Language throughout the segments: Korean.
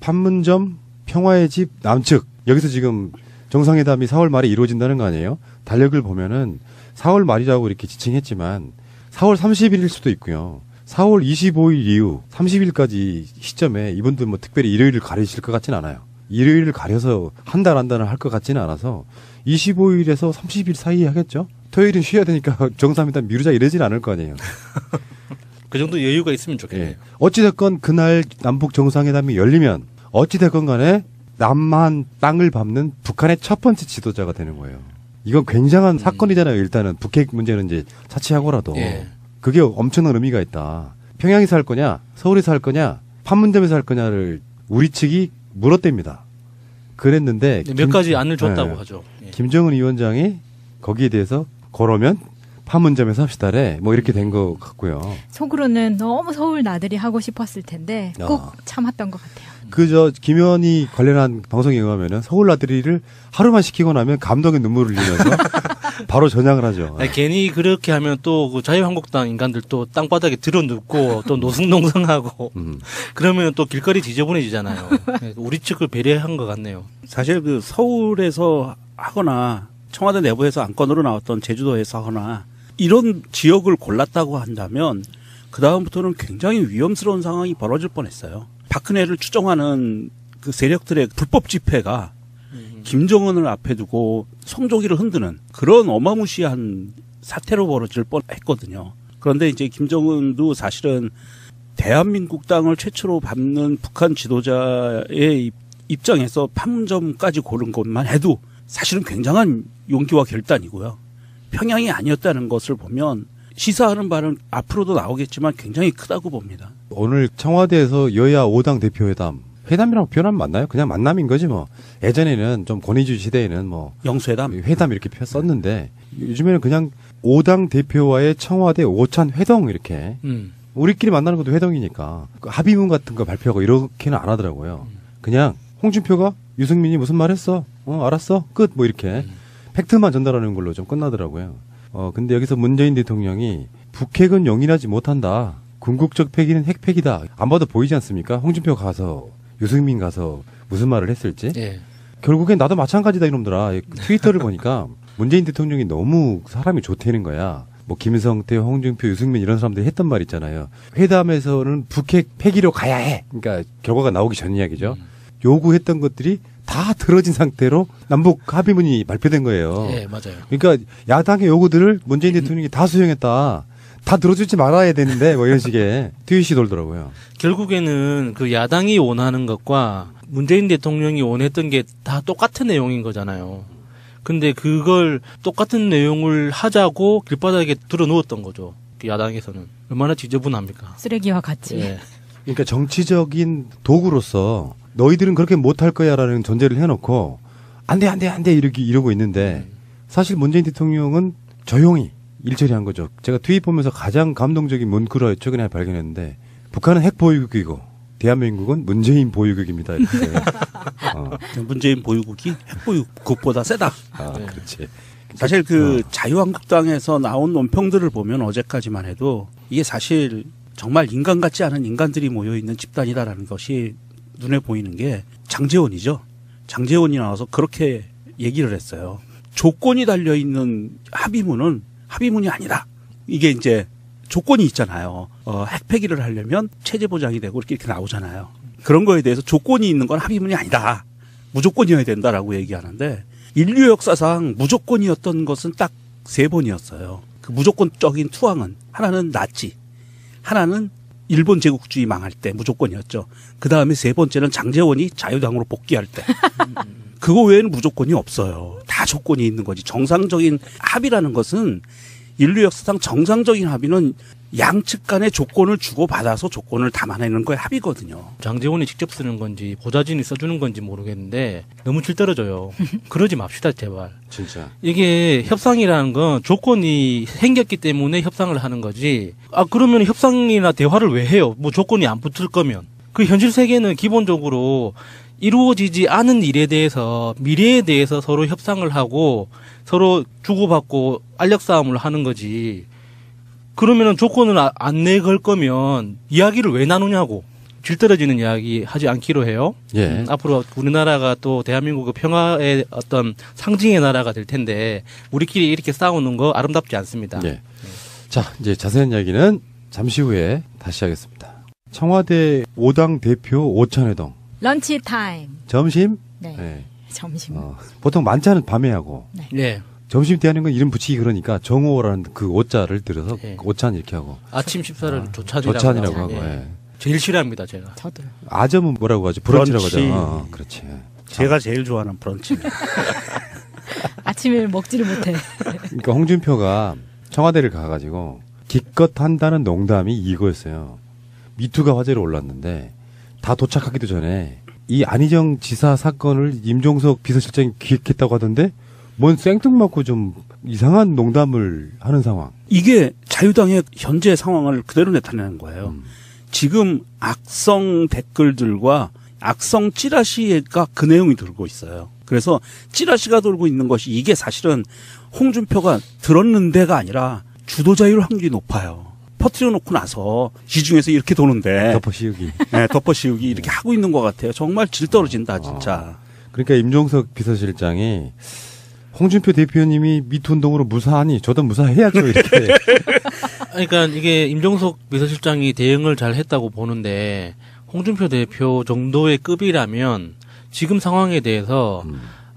판문점 평화의 집 남측 여기서 지금 정상회담이 4월 말에 이루어진다는 거 아니에요? 달력을 보면은 4월 말이라고 이렇게 지칭했지만 4월 30일일 수도 있고요. 4월 25일 이후 30일까지 시점에 이분들 뭐 특별히 일요일을 가리실 것 같지는 않아요. 일요일을 가려서 한 달을 할 것 같지는 않아서 25일에서 30일 사이에 하겠죠? 토요일은 쉬어야 되니까 정상회담 미루자 이러진 않을 거 아니에요. 그 정도 여유가 있으면 좋겠네요. 예. 어찌됐건 그날 남북 정상회담이 열리면 어찌됐건 간에 남한 땅을 밟는 북한의 첫 번째 지도자가 되는 거예요. 이건 굉장한 사건이잖아요. 일단은 북핵 문제는 이제 차치하고라도 예. 그게 엄청난 의미가 있다. 평양에서 할 거냐, 서울에서 할 거냐, 판문점에서 할 거냐를 우리 측이 물었답니다. 그랬는데 몇 가지 안을 줬다고 하죠. 예. 김정은 위원장이 거기에 대해서 그러면 판문점에서 합시다래 뭐 이렇게 된 것 같고요. 속으로는 너무 서울 나들이 하고 싶었을 텐데 꼭 참았던 것 같아요. 그저 김현이 관련한 방송에 의하면은 서울 나들이를 하루만 시키고 나면 감동의 눈물을 흘리면서 바로 전향을 하죠. 아니, 괜히 그렇게 하면 또 그 자유한국당 인간들 또 땅바닥에 들어눕고 또 노승농성하고 그러면 또 길거리 지저분해지잖아요. 우리 측을 배려한 것 같네요. 사실 그 서울에서 하거나 청와대 내부에서 안건으로 나왔던 제주도에서 하거나 이런 지역을 골랐다고 한다면 그 다음부터는 굉장히 위험스러운 상황이 벌어질 뻔했어요. 박근혜를 추종하는 그 세력들의 불법 집회가 김정은을 앞에 두고 성조기를 흔드는 그런 어마무시한 사태로 벌어질 뻔했거든요. 그런데 이제 김정은도 사실은 대한민국 땅을 최초로 밟는 북한 지도자의 입장에서 판문점까지 고른 것만 해도 사실은 굉장한 용기와 결단이고요. 평양이 아니었다는 것을 보면 시사하는 바는 앞으로도 나오겠지만 굉장히 크다고 봅니다. 오늘 청와대에서 여야 5당 대표회담, 회담이라고 표현하면 맞나요? 그냥 만남인 거지 뭐. 예전에는 좀 권위주의 시대에는 뭐 영수회담, 회담 이렇게 썼는데 요즘에는 그냥 5당 대표와의 청와대 오찬 회동 이렇게 우리끼리 만나는 것도 회동이니까 합의문 같은 거 발표하고 이렇게는 안 하더라고요. 그냥 홍준표가 유승민이 무슨 말 했어? 알았어? 끝 뭐 이렇게 팩트만 전달하는 걸로 좀 끝나더라고요. 근데 여기서 문재인 대통령이 북핵은 용인하지 못한다. 궁극적 폐기는 핵폐기다. 안 봐도 보이지 않습니까? 홍준표 가서 유승민 가서 무슨 말을 했을지. 예. 결국엔 나도 마찬가지다 이놈들아. 트위터를 보니까 문재인 대통령이 너무 사람이 좋다는 거야. 뭐 김성태, 홍준표, 유승민 이런 사람들이 했던 말 있잖아요. 회담에서는 북핵 폐기로 가야 해. 그러니까 결과가 나오기 전 이야기죠. 요구했던 것들이 다 틀어진 상태로 남북 합의문이 발표된 거예요. 예, 맞아요. 그러니까 야당의 요구들을 문재인 대통령이 다 수용했다. 다 들어주지 말아야 되는데 뭐 이런 식의 트윗이 돌더라고요. 결국에는 그 야당이 원하는 것과 문재인 대통령이 원했던 게 다 똑같은 내용인 거잖아요. 근데 그걸 똑같은 내용을 하자고 길바닥에 들어누웠던 거죠. 그 야당에서는. 얼마나 지저분합니까? 쓰레기와 같이. 예. 그러니까 정치적인 도구로서 너희들은 그렇게 못할 거야라는 전제를 해놓고 안 돼 이러고 있는데 사실 문재인 대통령은 조용히 일처리 한 거죠. 제가 트윗 보면서 가장 감동적인 문구를 최근에 발견했는데 북한은 핵 보유국이고 대한민국은 문재인 보유국입니다. 이렇게. 문재인 보유국이 핵 보유국보다 세다. 그렇지. 사실 그 자유한국당에서 나온 논평들을 보면 어제까지만 해도 이게 사실 정말 인간 같지 않은 인간들이 모여있는 집단이다라는 것이 눈에 보이는 게 장제원이죠. 장제원이 나와서 그렇게 얘기를 했어요. 조건이 달려있는 합의문은 합의문이 아니다. 이게 이제 조건이 있잖아요. 핵 폐기를 하려면 체제 보장이 되고 이렇게 나오잖아요. 그런 거에 대해서 조건이 있는 건 합의문이 아니다. 무조건이어야 된다라고 얘기하는데 인류 역사상 무조건이었던 것은 딱 3번이었어요. 그 무조건적인 투항은 하나는 나치, 하나는 일본 제국주의 망할 때 무조건이었죠. 그 다음에 3번째는 장제원이 자유당으로 복귀할 때. 그거 외에는 무조건이 없어요. 다 조건이 있는 거지. 정상적인 합의라는 것은 인류 역사상 정상적인 합의는 양측 간의 조건을 주고받아서 조건을 담아내는 거에 합의거든요. 장제원이 직접 쓰는 건지 보좌진이 써주는 건지 모르겠는데 너무 질 떨어져요. 그러지 맙시다 제발. 진짜. 이게 협상이라는 건 조건이 생겼기 때문에 협상을 하는 거지. 그러면 협상이나 대화를 왜 해요? 뭐 조건이 안 붙을 거면. 그 현실 세계는 기본적으로 이루어지지 않은 일에 대해서 미래에 대해서 서로 협상을 하고 서로 주고받고 알력 싸움을 하는 거지. 그러면은 조건을 안 내걸 거면 이야기를 왜 나누냐고. 질 떨어지는 이야기 하지 않기로 해요. 예. 앞으로 우리나라가 또 대한민국의 평화의 어떤 상징의 나라가 될 텐데 우리끼리 이렇게 싸우는 거 아름답지 않습니다. 예. 자, 이제 자세한 이야기는 잠시 후에 다시 하겠습니다. 청와대 5당 대표 오찬회동. 런치 타임. 점심? 네. 예. 점심. 보통 만찬은 밤에 하고. 네. 예. 점심 때 하는 건 이름 붙이기 그러니까 정오라는 그 오자를 들어서 예. 오찬 이렇게 하고. 아침 식사를 조찬이라고 하고. 예. 예. 제일 싫어합니다, 제가. 저도요. 아점은 뭐라고 하죠? 브런치라고 브런치. 하죠. 그렇지. 제가 제일 좋아하는 브런치입니다. 아침에 먹지를 못해. 그러니까 홍준표가 청와대를 가가지고 기껏 한다는 농담이 이거였어요. 미투가 화제로 올랐는데 다 도착하기도 전에 이 안희정 지사 사건을 임종석 비서실장이 기획했다고 하던데 뭔 생뚱맞고 좀 이상한 농담을 하는 상황. 이게 자유당의 현재 상황을 그대로 나타내는 거예요. 지금 악성 댓글들과 악성 찌라시가 그 내용이 돌고 있어요. 그래서 찌라시가 돌고 있는 것이 이게 사실은 홍준표가 들었는데가 아니라 주도자율 확률이 높아요. 퍼뜨려 놓고 나서 시중에서 이렇게 도는데 덮어 씌우기. 네, 덮어 씌우기 이렇게 하고 있는 것 같아요. 정말 질 떨어진다 진짜. 그러니까 임종석 비서실장이 홍준표 대표님이 미투 운동으로 무사하니 저도 무사해야죠 이렇게. 그러니까 이게 임종석 비서실장이 대응을 잘 했다고 보는데 홍준표 대표 정도의 급이라면 지금 상황에 대해서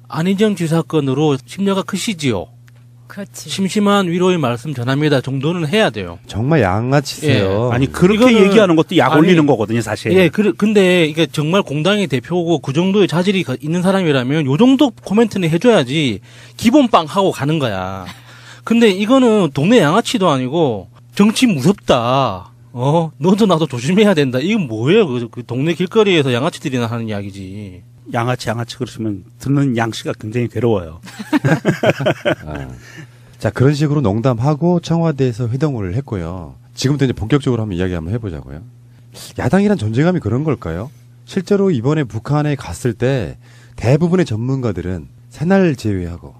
안희정 지사 건으로 심려가 크시지요. 그렇지. 심심한 위로의 말씀 전합니다 정도는 해야 돼요. 정말 양아치세요. 아니 그렇게 이거는- 얘기하는 것도 약 아니, 올리는 거거든요 사실. 예, 근데 이게 정말 공당의 대표고 그 정도의 자질이 있는 사람이라면 요 정도 코멘트는 해줘야지 기본빵 하고 가는 거야. 근데 이거는 동네 양아치도 아니고 정치 무섭다. 너도 나도 조심해야 된다. 이건 뭐예요? 그 동네 길거리에서 양아치들이나 하는 이야기지. 양아치 그러시면 듣는 양씨가 굉장히 괴로워요. 자, 그런 식으로 농담하고 청와대에서 회동을 했고요. 지금부터 이제 본격적으로 한번 이야기 한번 해보자고요. 야당이란 존재감이 그런 걸까요? 실제로 이번에 북한에 갔을 때 대부분의 전문가들은 새날 제외하고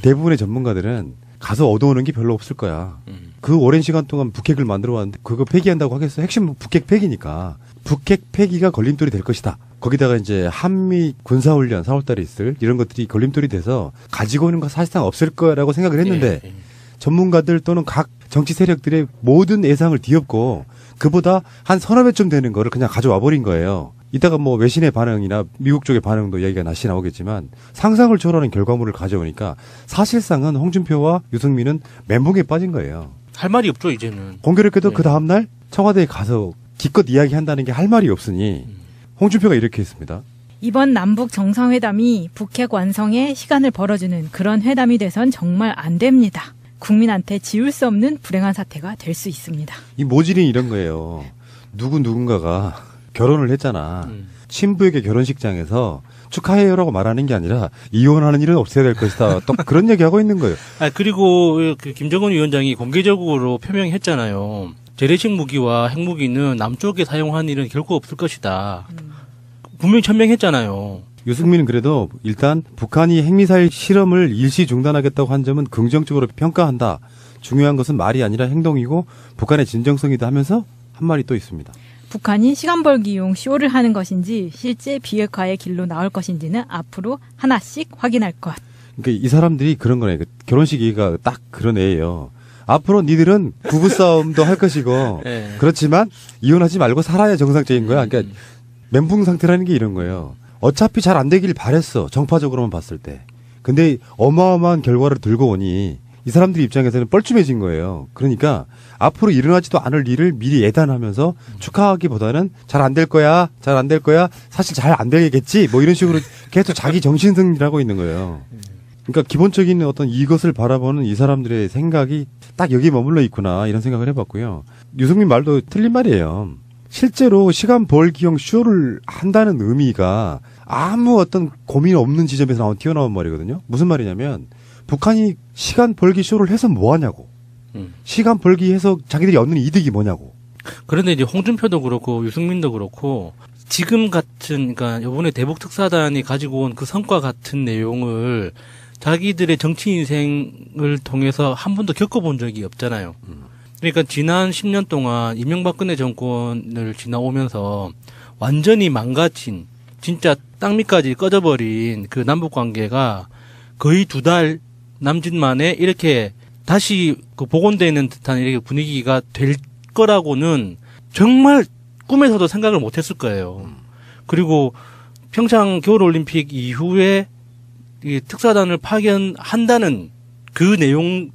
대부분의 전문가들은 가서 얻어오는 게 별로 없을 거야. 그 오랜 시간 동안 북핵을 만들어 왔는데 그거 폐기한다고 하겠어? 핵심 북핵 폐기니까. 북핵 폐기가 걸림돌이 될 것이다. 거기다가 이제 한미 군사훈련 4월달에 있을 이런 것들이 걸림돌이 돼서 가지고 오는 거 사실상 없을 거라고 생각을 했는데 예. 전문가들 또는 각 정치 세력들의 모든 예상을 뒤엎고 그보다 한 서너 배쯤 되는 거를 그냥 가져와 버린 거예요. 이따가 뭐 외신의 반응이나 미국 쪽의 반응도 이야기가 다시 나오겠지만 상상을 초월하는 결과물을 가져오니까 사실상은 홍준표와 유승민은 멘붕에 빠진 거예요. 할 말이 없죠 이제는. 공교롭게도 네. 그 다음날 청와대에 가서 기껏 이야기한다는 게 할 말이 없으니 홍준표가 이렇게 했습니다. 이번 남북 정상회담이 북핵 완성에 시간을 벌어주는 그런 회담이 돼선 정말 안 됩니다. 국민한테 지울 수 없는 불행한 사태가 될 수 있습니다. 이 모질이 이런 거예요. 누군가가 결혼을 했잖아. 신부에게 결혼식장에서 축하해요라고 말하는 게 아니라 이혼하는 일은 없어야 될 것이다. 또 그런 얘기하고 있는 거예요. 그리고 그 김정은 위원장이 공개적으로 표명했잖아요. 재래식 무기와 핵무기는 남쪽에 사용한 일은 결코 없을 것이다. 분명히 천명했잖아요. 유승민은 그래도 일단 북한이 핵미사일 실험을 일시 중단하겠다고 한 점은 긍정적으로 평가한다. 중요한 것은 말이 아니라 행동이고 북한의 진정성이다 하면서 한 말이 또 있습니다. 북한이 시간 벌기용 쇼를 하는 것인지 실제 비핵화의 길로 나올 것인지는 앞으로 하나씩 확인할 것. 그러니까 이 사람들이 그런 거네. 결혼식 얘기가 딱 그런 애예요. 앞으로 니들은 부부싸움도 할 것이고 네. 그렇지만 이혼하지 말고 살아야 정상적인 거야. 그러니까 멘붕 상태라는 게 이런 거예요. 어차피 잘 안 되길 바랬어. 정파적으로만 봤을 때. 근데 어마어마한 결과를 들고 오니 이 사람들 입장에서는 뻘쭘해진 거예요. 그러니까 앞으로 일어나지도 않을 일을 미리 예단하면서 축하하기보다는 잘 안 될 거야. 잘 안 될 거야. 사실 잘 안 되겠지. 뭐 이런 식으로 계속 자기 정신승리를 하고 있는 거예요. 그러니까 기본적인 어떤 이것을 바라보는 이 사람들의 생각이 딱 여기 머물러 있구나 이런 생각을 해봤고요. 유승민 말도 틀린 말이에요. 실제로 시간 벌기용 쇼를 한다는 의미가 아무 어떤 고민 없는 지점에서 튀어나온 말이거든요. 무슨 말이냐면 북한이 시간 벌기 쇼를 해서 뭐 하냐고. 시간 벌기 해서 자기들이 얻는 이득이 뭐냐고. 그런데 이제 홍준표도 그렇고 유승민도 그렇고 지금 같은 그러니까 이번에 대북 특사단이 가지고 온 그 성과 같은 내용을 자기들의 정치 인생을 통해서 한 번도 겪어본 적이 없잖아요. 그러니까 지난 10년 동안 이명박근혜 정권을 지나오면서 완전히 망가진, 진짜 땅 밑까지 꺼져버린 그 남북 관계가 거의 2달 남짓 만에 이렇게 다시 그 복원되는 듯한 이렇게 분위기가 될 거라고는 정말 꿈에서도 생각을 못 했을 거예요. 그리고 평창 겨울올림픽 이후에 이 특사단을 파견한다는 그 내용,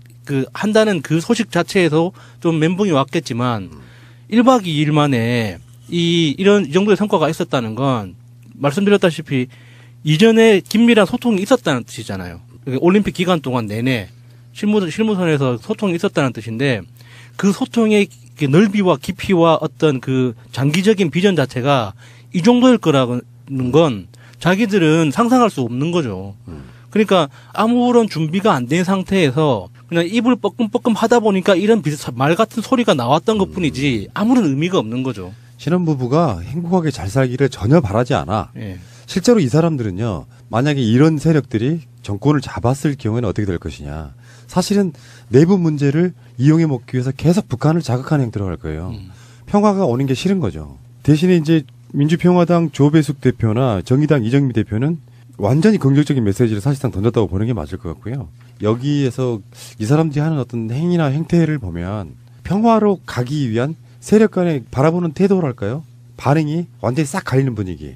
한다는 그 소식 자체에서 좀 멘붕이 왔겠지만 1박 2일 만에 이 정도의 성과가 있었다는 건 말씀드렸다시피 이전에 긴밀한 소통이 있었다는 뜻이잖아요. 올림픽 기간 동안 내내 실무선에서 소통이 있었다는 뜻인데 그 소통의 넓이와 깊이와 어떤 그 장기적인 비전 자체가 이 정도일 거라는 건 자기들은 상상할 수 없는 거죠. 그러니까 아무런 준비가 안 된 상태에서 그냥 입을 뻐끔뻐끔 하다 보니까 이런 말 같은 소리가 나왔던 것 뿐이지 아무런 의미가 없는 거죠. 신혼부부가 행복하게 잘 살기를 전혀 바라지 않아. 예. 실제로 이 사람들은요, 만약에 이런 세력들이 정권을 잡았을 경우에는 어떻게 될 것이냐. 사실은 내부 문제를 이용해 먹기 위해서 계속 북한을 자극하는 행태로 갈 거예요. 평화가 오는 게 싫은 거죠. 대신에 이제 민주평화당 조배숙 대표나 정의당 이정미 대표는 완전히 긍정적인 메시지를 사실상 던졌다고 보는 게 맞을 것 같고요. 여기에서 이 사람들이 하는 어떤 행위나 행태를 보면 평화로 가기 위한 세력 간의 바라보는 태도랄까요? 반응이 완전히 싹 갈리는 분위기.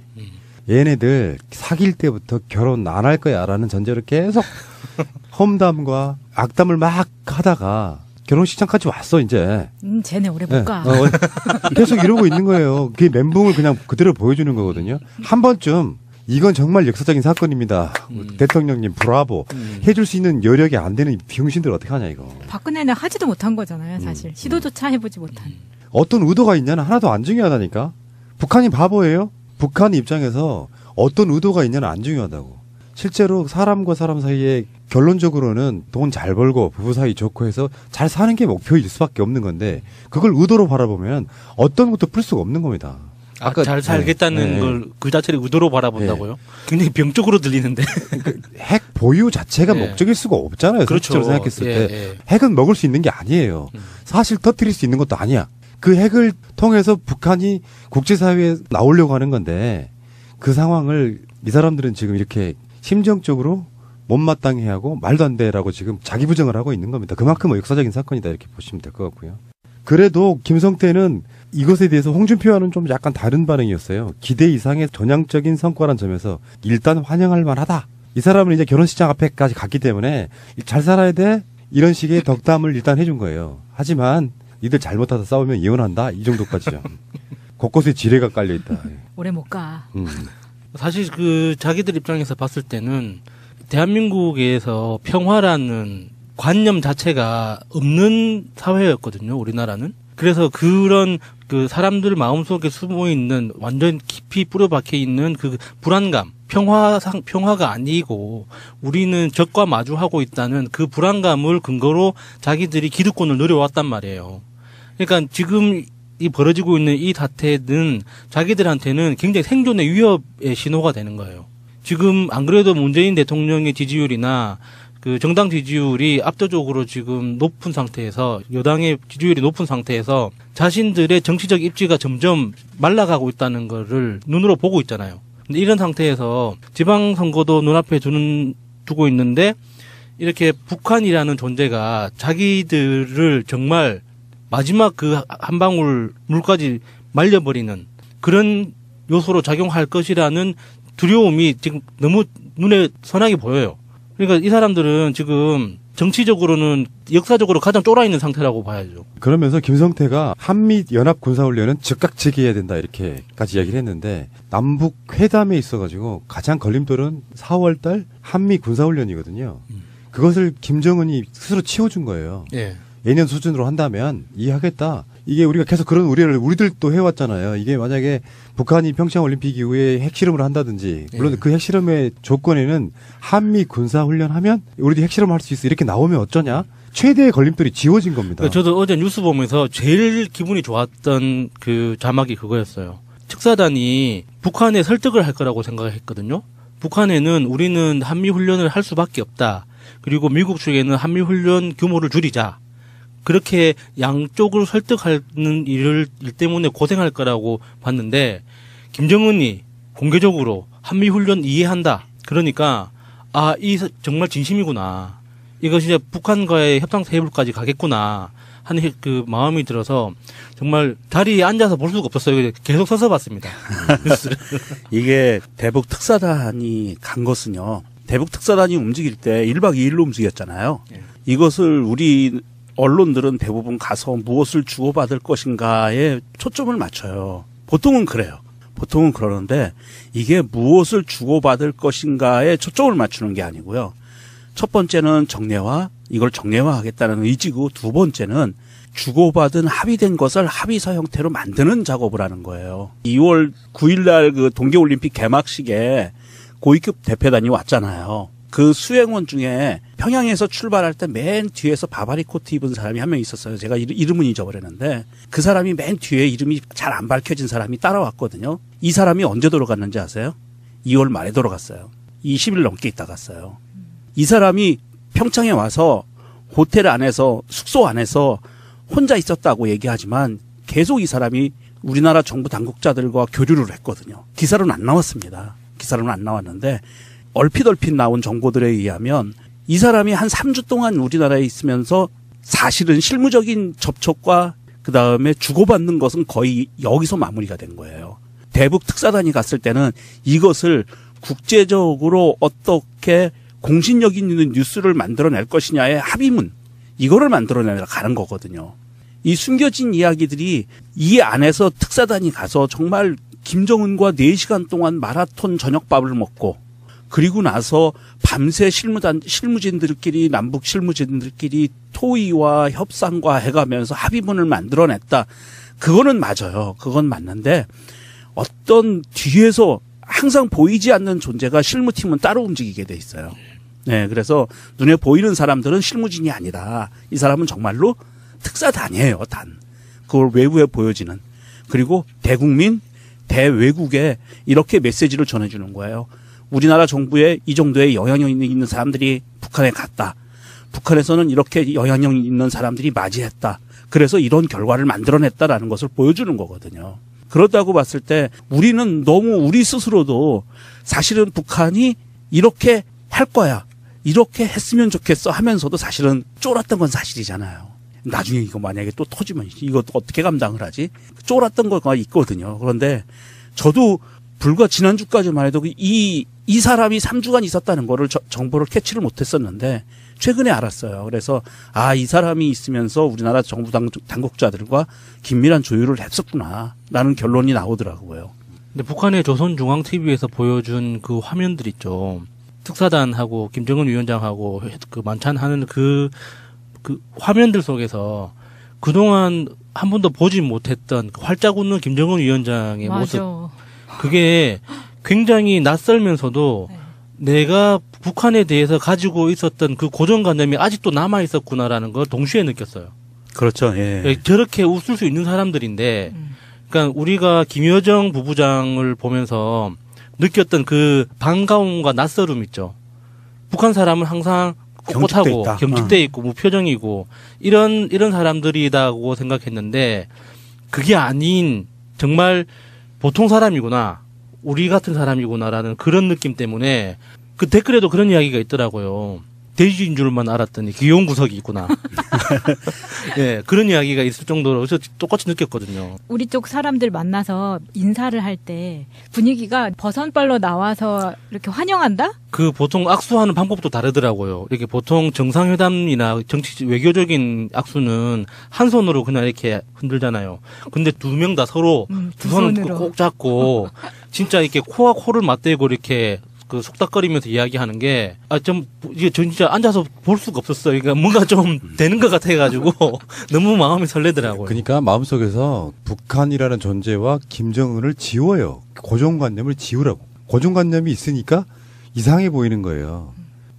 얘네들 사귈 때부터 결혼 안 할 거야 라는 전제로 계속 험담과 악담을 막 하다가 결혼식장까지 왔어 이제. 쟤네 오래 못 가. 계속 이러고 있는 거예요. 그게 멘붕을 그냥 그대로 보여주는 거거든요. 한 번쯤 이건 정말 역사적인 사건입니다. 대통령님 브라보. 해줄 수 있는 여력이 안 되는 병신들 어떻게 하냐 이거. 박근혜는 하지도 못한 거잖아요. 사실. 시도조차 해보지 못한. 어떤 의도가 있냐는 하나도 안 중요하다니까. 북한이 바보예요? 북한 입장에서 어떤 의도가 있냐는 안 중요하다고. 실제로 사람과 사람 사이에 결론적으로는 돈 잘 벌고 부부 사이 좋고 해서 잘 사는 게 목표일 수밖에 없는 건데 그걸 의도로 바라보면 어떤 것도 풀 수가 없는 겁니다. 아까 잘 살겠다는 걸 그 자체를 의도로 바라본다고요? 굉장히 병적으로 들리는데. 핵 보유 자체가 목적일 수가 없잖아요. 그렇죠. 실제로 생각했을 때. 핵은 먹을 수 있는 게 아니에요. 사실 터뜨릴 수 있는 것도 아니야. 그 핵을 통해서 북한이 국제사회에 나오려고 하는 건데 그 상황을 이 사람들은 지금 이렇게 심정적으로 못마땅해 하고 말도 안 돼라고 지금 자기 부정을 하고 있는 겁니다. 그만큼 역사적인 사건이다 이렇게 보시면 될 것 같고요. 그래도 김성태는 이것에 대해서 홍준표와는 좀 약간 다른 반응이었어요. 기대 이상의 전향적인 성과란 점에서 일단 환영할 만하다. 이 사람은 이제 결혼식장 앞에까지 갔기 때문에 잘 살아야 돼. 이런 식의 덕담을 일단 해준 거예요. 하지만 니들 잘못하다 싸우면 이혼한다. 이 정도까지죠. 곳곳에 지뢰가 깔려있다. 오래 못 가. 사실 그 자기들 입장에서 봤을 때는 대한민국에서 평화라는 관념 자체가 없는 사회였거든요. 우리나라는. 그래서 그런 그 사람들 마음속에 숨어 있는 완전 깊이 뿌려박혀 있는 그 불안감, 평화가 아니고 우리는 적과 마주하고 있다는 그 불안감을 근거로 자기들이 기득권을 누려왔단 말이에요. 그러니까 지금 이 벌어지고 있는 이 사태는 자기들한테는 굉장히 생존의 위협의 신호가 되는 거예요. 지금 안 그래도 문재인 대통령의 지지율이나 그 정당 지지율이 압도적으로 지금 높은 상태에서 여당의 지지율이 높은 상태에서 자신들의 정치적 입지가 점점 말라가고 있다는 거를 눈으로 보고 있잖아요. 근데 이런 상태에서 지방선거도 눈앞에 두고 있는데 이렇게 북한이라는 존재가 자기들을 정말 마지막 그 한 방울 물까지 말려버리는 그런 요소로 작용할 것이라는 두려움이 지금 너무 눈에 선하게 보여요. 그러니까 이 사람들은 지금 정치적으로는 역사적으로 가장 쫄아있는 상태라고 봐야죠. 그러면서 김성태가 한미연합군사훈련은 즉각 재개해야 된다 이렇게까지 이야기를 했는데 남북 회담에 있어가지고 가장 걸림돌은 4월달 한미군사훈련이거든요. 그것을 김정은이 스스로 치워준 거예요. 예. 예년 수준으로 한다면 이해하겠다. 이게 우리가 계속 그런 우려를 우리들도 해왔잖아요. 이게 만약에 북한이 평창올림픽 이후에 핵실험을 한다든지 물론 그 핵실험의 조건에는 한미 군사훈련하면 우리도 핵실험할 수 있어 이렇게 나오면 어쩌냐. 최대의 걸림돌이 지워진 겁니다. 저도 어제 뉴스 보면서 제일 기분이 좋았던 그 자막이 그거였어요. 특사단이 북한에 설득을 할 거라고 생각했거든요. 북한에는 우리는 한미훈련을 할 수밖에 없다. 그리고 미국 측에는 한미훈련 규모를 줄이자. 그렇게 양쪽을 설득하는 일 때문에 고생할 거라고 봤는데 김정은이 공개적으로 한미훈련 이해한다. 그러니까 정말 진심이구나. 이거 진짜 북한과의 협상 테이블까지 가겠구나 하는 그 마음이 들어서 정말 자리에 앉아서 볼 수가 없었어요. 계속 서서 봤습니다. 이게 대북 특사단이 간 것은요. 대북 특사단이 움직일 때 1박 2일로 움직였잖아요. 이것을 우리 언론들은 대부분 가서 무엇을 주고받을 것인가에 초점을 맞춰요. 보통은 그래요. 보통은 그러는데 이게 무엇을 주고받을 것인가에 초점을 맞추는 게 아니고요. 첫 번째는 정례화, 이걸 정례화하겠다는 의지고 두 번째는 주고받은 합의된 것을 합의서 형태로 만드는 작업을 하는 거예요. 2월 9일 날 그 동계올림픽 개막식에 고위급 대표단이 왔잖아요. 그 수행원 중에 평양에서 출발할 때 맨 뒤에서 바바리 코트 입은 사람이 한 명 있었어요. 제가 이름은 잊어버렸는데 그 사람이 맨 뒤에 이름이 잘 안 밝혀진 사람이 따라왔거든요. 이 사람이 언제 돌아갔는지 아세요? 2월 말에 돌아갔어요. 20일 넘게 있다 갔어요. 이 사람이 평창에 와서 호텔 안에서 숙소 안에서 혼자 있었다고 얘기하지만 계속 이 사람이 우리나라 정부 당국자들과 교류를 했거든요. 기사로는 안 나왔습니다. 기사로는 안 나왔는데 얼핏 나온 정보들에 의하면 이 사람이 한 3주 동안 우리나라에 있으면서 사실은 실무적인 접촉과 그다음에 주고받는 것은 거의 여기서 마무리가 된 거예요. 대북 특사단이 갔을 때는 이것을 국제적으로 어떻게 공신력 있는 뉴스를 만들어낼 것이냐의 합의문, 이거를 만들어내려 가는 거거든요. 이 숨겨진 이야기들이 이 안에서 특사단이 가서 정말 김정은과 4시간 동안 마라톤 저녁밥을 먹고 그리고 나서 밤새 실무진들끼리 남북 실무진들끼리 토의와 협상과 해가면서 합의문을 만들어냈다. 그거는 맞아요. 그건 맞는데 어떤 뒤에서 항상 보이지 않는 존재가 실무팀은 따로 움직이게 돼 있어요. 네, 그래서 눈에 보이는 사람들은 실무진이 아니다. 이 사람은 정말로 특사단이에요, 단. 그걸 외부에 보여지는. 그리고 대국민, 대외국에 이렇게 메시지를 전해주는 거예요. 우리나라 정부에 이 정도의 영향력 있는 사람들이 북한에 갔다. 북한에서는 이렇게 영향력 있는 사람들이 맞이했다. 그래서 이런 결과를 만들어냈다라는 것을 보여주는 거거든요. 그렇다고 봤을 때 우리는 너무 우리 스스로도 사실은 북한이 이렇게 할 거야. 이렇게 했으면 좋겠어 하면서도 사실은 쫄았던 건 사실이잖아요. 나중에 이거 만약에 또 터지면 이거 어떻게 감당을 하지? 쫄았던 거가 있거든요. 그런데 저도 불과 지난주까지만 해도 이 사람이 3주간 있었다는 거를 정보를 캐치를 못했었는데 최근에 알았어요. 그래서 이 사람이 있으면서 우리나라 정부 당국자들과 긴밀한 조율을 했었구나라는 결론이 나오더라고요. 근데 북한의 조선중앙TV에서 보여준 그 화면들 있죠. 특사단하고 김정은 위원장하고 그 만찬하는 그 화면들 속에서 그동안 한 번도 보지 못했던 활짝 웃는 김정은 위원장의 맞아. 모습. 그게 굉장히 낯설면서도 내가 북한에 대해서 가지고 있었던 그 고정관념이 아직도 남아 있었구나라는 걸 동시에 느꼈어요. 그렇죠. 예. 저렇게 웃을 수 있는 사람들인데, 그러니까 우리가 김여정 부부장을 보면서 느꼈던 그 반가움과 낯설음 있죠. 북한 사람은 항상 꼿꼿하고 경직돼 있고 무표정이고 이런 사람들이다고 생각했는데 그게 아닌 정말 보통 사람이구나. 우리 같은 사람이구나라는 그런 느낌 때문에 그 댓글에도 그런 이야기가 있더라고요. 돼지인 줄만 알았더니 귀여운 구석이 있구나. 네, 그런 이야기가 있을 정도로 그래서 똑같이 느꼈거든요. 우리 쪽 사람들 만나서 인사를 할 때 분위기가 버선발로 나와서 이렇게 환영한다? 그 보통 악수하는 방법도 다르더라고요. 이렇게 보통 정상회담이나 정치 외교적인 악수는 한 손으로 그냥 이렇게 흔들잖아요. 근데 두 명 다 서로 두 손을 꼭 잡고 진짜 이렇게 코와 코를 맞대고 이렇게 그 속닥거리면서 이야기하는 게, 이게 진짜 앉아서 볼 수가 없었어요. 그러니까 뭔가 좀 되는 것 같아가지고 너무 마음이 설레더라고요. 그러니까 마음속에서 북한이라는 존재와 김정은을 지워요. 고정관념을 지우라고. 고정관념이 있으니까 이상해 보이는 거예요.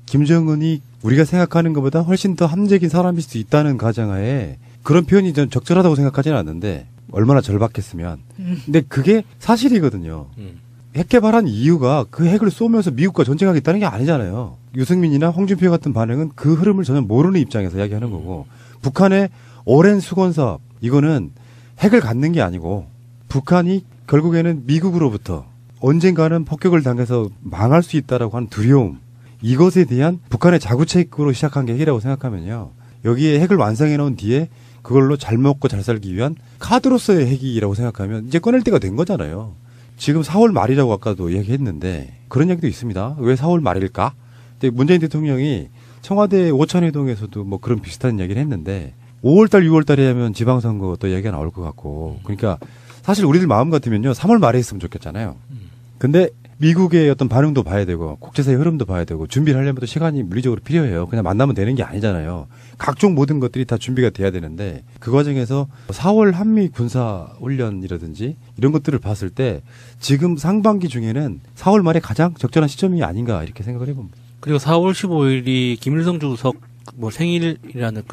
김정은이 우리가 생각하는 것보다 훨씬 더 합리적인 사람일 수 있다는 가정하에 그런 표현이 전 적절하다고 생각하지는 않는데 얼마나 절박했으면. 근데 그게 사실이거든요. 핵 개발한 이유가 그 핵을 쏘면서 미국과 전쟁하겠다는 게 아니잖아요. 유승민이나 홍준표 같은 반응은 그 흐름을 전혀 모르는 입장에서 이야기하는 거고 북한의 오랜 수건 사업 이거는 핵을 갖는 게 아니고 북한이 결국에는 미국으로부터 언젠가는 폭격을 당해서 망할 수 있다라고 하는 두려움 이것에 대한 북한의 자구책으로 시작한 게 핵이라고 생각하면요. 여기에 핵을 완성해 놓은 뒤에 그걸로 잘 먹고 잘 살기 위한 카드로서의 핵이라고 생각하면 이제 꺼낼 때가 된 거잖아요. 지금 4월 말이라고 아까도 얘기했는데 그런 얘기도 있습니다. 왜 4월 말일까? 근데 문재인 대통령이 청와대 오찬회동에서도 뭐 그런 비슷한 얘기를 했는데 5월달, 6월달에 하면 지방선거 또 얘기가 나올 것 같고 그러니까 사실 우리들 마음 같으면요 3월 말에 했으면 좋겠잖아요. 근데 미국의 어떤 반응도 봐야 되고 국제사회 흐름도 봐야 되고 준비를 하려면 또 시간이 물리적으로 필요해요. 그냥 만나면 되는 게 아니잖아요. 각종 모든 것들이 다 준비가 돼야 되는데 그 과정에서 4월 한미 군사 훈련이라든지 이런 것들을 봤을 때 지금 상반기 중에는 4월 말에 가장 적절한 시점이 아닌가 이렇게 생각을 해봅니다. 그리고 4월 15일이 김일성 주석 뭐 생일이라는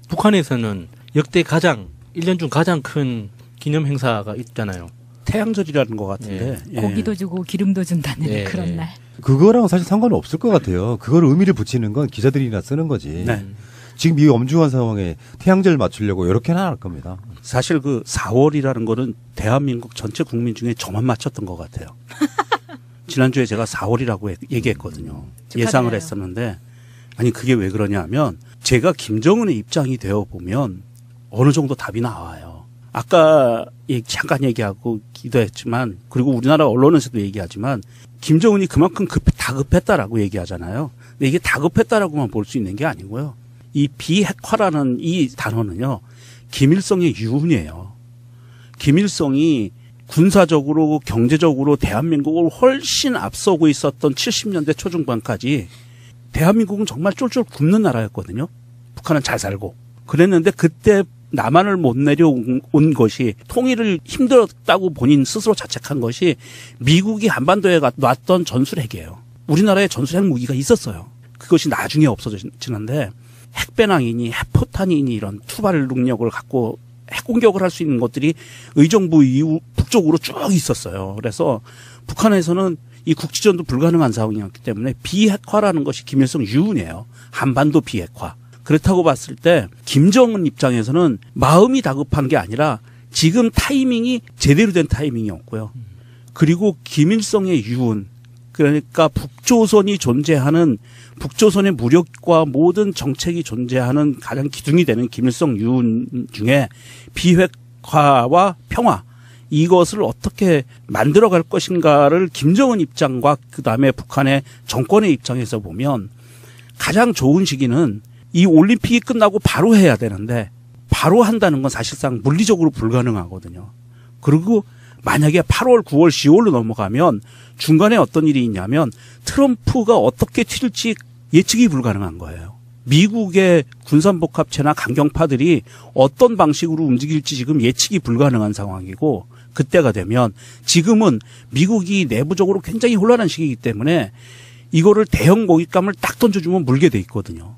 북한에서는 역대 1년 중 가장 큰 기념 행사가 있잖아요. 태양절이라는 것 같은데. 예. 고기도 주고 기름도 준다는 그런 날. 그거랑 사실 상관은 없을 것 같아요. 그걸 의미를 붙이는 건 기자들이나 쓰는 거지. 네. 지금 이 엄중한 상황에 태양절 맞추려고 이렇게는 안 할 겁니다. 사실 그 4월이라는 거는 대한민국 전체 국민 중에 저만 맞췄던 것 같아요. 지난주에 제가 4월이라고 얘기했거든요. 예상을 했었는데 아니 그게 왜 그러냐면 제가 김정은의 입장이 되어 보면 어느 정도 답이 나와요. 아까 잠깐 얘기하고 기도했지만 그리고 우리나라 언론에서도 얘기하지만 김정은이 그만큼 다급했다라고 얘기하잖아요. 근데 이게 다급했다라고만 볼 수 있는 게 아니고요. 이 비핵화라는 이 단어는요. 김일성의 유언이에요. 김일성이 군사적으로 경제적으로 대한민국을 훨씬 앞서고 있었던 70년대 초중반까지 대한민국은 정말 쫄쫄 굶는 나라였거든요. 북한은 잘 살고. 그랬는데 그때 남한을 못 내려온 것이 통일을 힘들었다고 본인 스스로 자책한 것이 미국이 한반도에 놨던 전술핵이에요. 우리나라에 전술핵 무기가 있었어요. 그것이 나중에 없어지는데 핵배낭이니 핵포탄이니 이런 투발 능력을 갖고 핵공격을 할 수 있는 것들이 의정부 이후 북쪽으로 쭉 있었어요. 그래서 북한에서는 이 국지전도 불가능한 상황이었기 때문에 비핵화라는 것이 김일성 유언이에요. 한반도 비핵화. 그렇다고 봤을 때 김정은 입장에서는 마음이 다급한 게 아니라 지금 타이밍이 제대로 된 타이밍이었고요. 그리고 김일성의 유언 그러니까 북조선이 존재하는 북조선의 무력과 모든 정책이 존재하는 가장 기둥이 되는 김일성 유언 중에 비핵화와 평화 이것을 어떻게 만들어갈 것인가를 김정은 입장과 그다음에 북한의 정권의 입장에서 보면 가장 좋은 시기는 이 올림픽이 끝나고 바로 해야 되는데 바로 한다는 건 사실상 물리적으로 불가능하거든요. 그리고 만약에 8월, 9월, 10월로 넘어가면 중간에 어떤 일이 있냐면 트럼프가 어떻게 튈지 예측이 불가능한 거예요. 미국의 군산복합체나 강경파들이 어떤 방식으로 움직일지 지금 예측이 불가능한 상황이고 그때가 되면 지금은 미국이 내부적으로 굉장히 혼란한 시기이기 때문에 이거를 대형 먹잇감을 딱 던져주면 물게 돼 있거든요.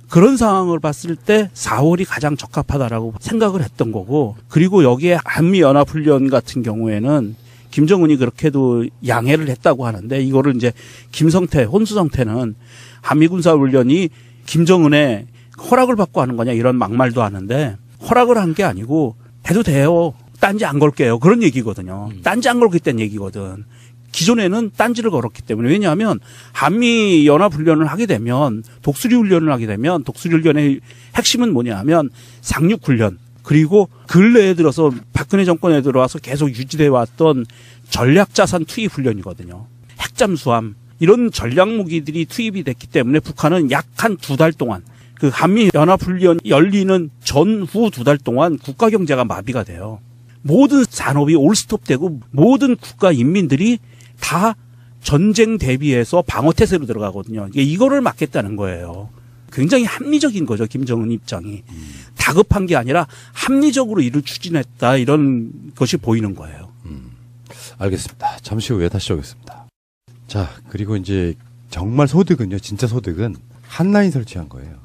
그런 상황을 봤을 때 4월이 가장 적합하다라고 생각을 했던 거고 그리고 여기에 한미연합훈련 같은 경우에는 김정은이 그렇게도 양해를 했다고 하는데 이거를 이제 혼수성태는 한미군사훈련이 김정은의 허락을 받고 하는 거냐 이런 막말도 하는데 허락을 한 게 아니고 해도 돼요. 딴지 안 걸게요. 그런 얘기거든요. 딴지 안 걸겠다는 얘기거든. 기존에는 딴지를 걸었기 때문에 왜냐하면 한미연합훈련을 하게 되면 독수리훈련을 하게 되면 독수리훈련의 핵심은 뭐냐면 상륙훈련 그리고 근래에 들어서 박근혜 정권에 들어와서 계속 유지돼 왔던 전략자산 투입훈련이거든요. 핵잠수함 이런 전략무기들이 투입이 됐기 때문에 북한은 약 한 2달 동안 그 한미연합훈련 열리는 전후 2달 동안 국가경제가 마비가 돼요. 모든 산업이 올스톱되고 모든 국가 인민들이 다 전쟁 대비해서 방어태세로 들어가거든요. 이거를 막겠다는 거예요. 굉장히 합리적인 거죠. 김정은 입장이. 다급한 게 아니라 합리적으로 이를 추진했다. 이런 것이 보이는 거예요. 알겠습니다. 잠시 후에 다시 오겠습니다. 자, 그리고 이제 정말 소득은요. 진짜 소득은 한 라인 설치한 거예요.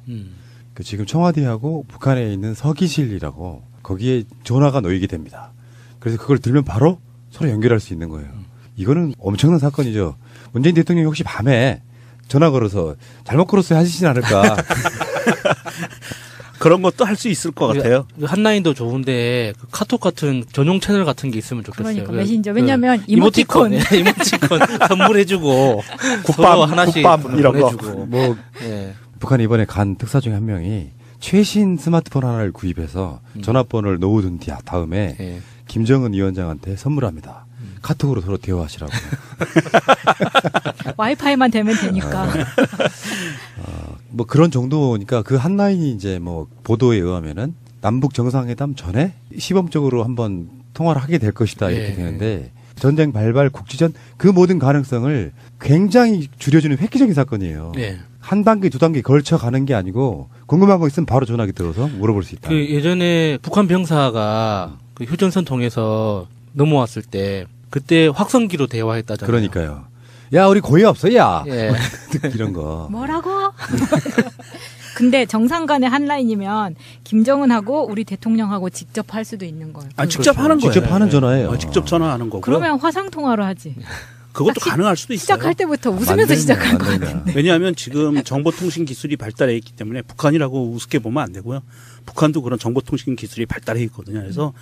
그 지금 청와대하고 북한에 있는 서기실이라고 거기에 전화가 놓이게 됩니다. 그래서 그걸 들면 바로 서로 연결할 수 있는 거예요. 이거는 엄청난 사건이죠. 문재인 대통령이 혹시 밤에 전화 걸어서 잘못 걸었어요 하시진 않을까. 그런 것도 할 수 있을 것 같아요. 한라인도 좋은데 그 카톡 같은 전용 채널 같은 게 있으면 좋겠어요. 그러니까 메신저. 왜냐면 이모티콘 이모티콘 선물해주고 국밥 하나씩 이런 거. 보내주고. 뭐 북한이 이번에 간 특사 중에 한 명이 최신 스마트폰 하나를 구입해서 전화번호를 넣어둔 다음에 김정은 위원장한테 선물합니다. 카톡으로 서로 대화하시라고. 와이파이만 되면 되니까. 뭐 그런 정도니까 그 한라인이 이제 뭐 보도에 의하면은 남북 정상회담 전에 시범적으로 한번 통화를 하게 될 것이다 이렇게 되는데 전쟁 발발 국지전 그 모든 가능성을 굉장히 줄여주는 획기적인 사건이에요. 한 단계 두 단계 걸쳐 가는 게 아니고 궁금한 거 있으면 바로 전화기 들어서 물어볼 수 있다. 그 예전에 북한 병사가 그 휴전선 통해서 넘어왔을 때 그때 확성기로 대화했다잖아요. 그러니까요. 야 우리 고의 없어 야. 이런 거. 뭐라고? 근데 정상 간의 한라인이면 김정은하고 우리 대통령하고 직접 할 수도 있는 거예요. 직접 하는 거예요. 직접 하는 전화예요. 직접 전화하는 거고. 그러면 화상 통화로 하지. 그것도 가능할 수도 있어요. 시작할 때부터 웃으면서 시작할 것 같은데. 왜냐하면 지금 정보통신 기술이 발달해 있기 때문에 북한이라고 우습게 보면 안 되고요. 북한도 그런 정보통신 기술이 발달해 있거든요. 그래서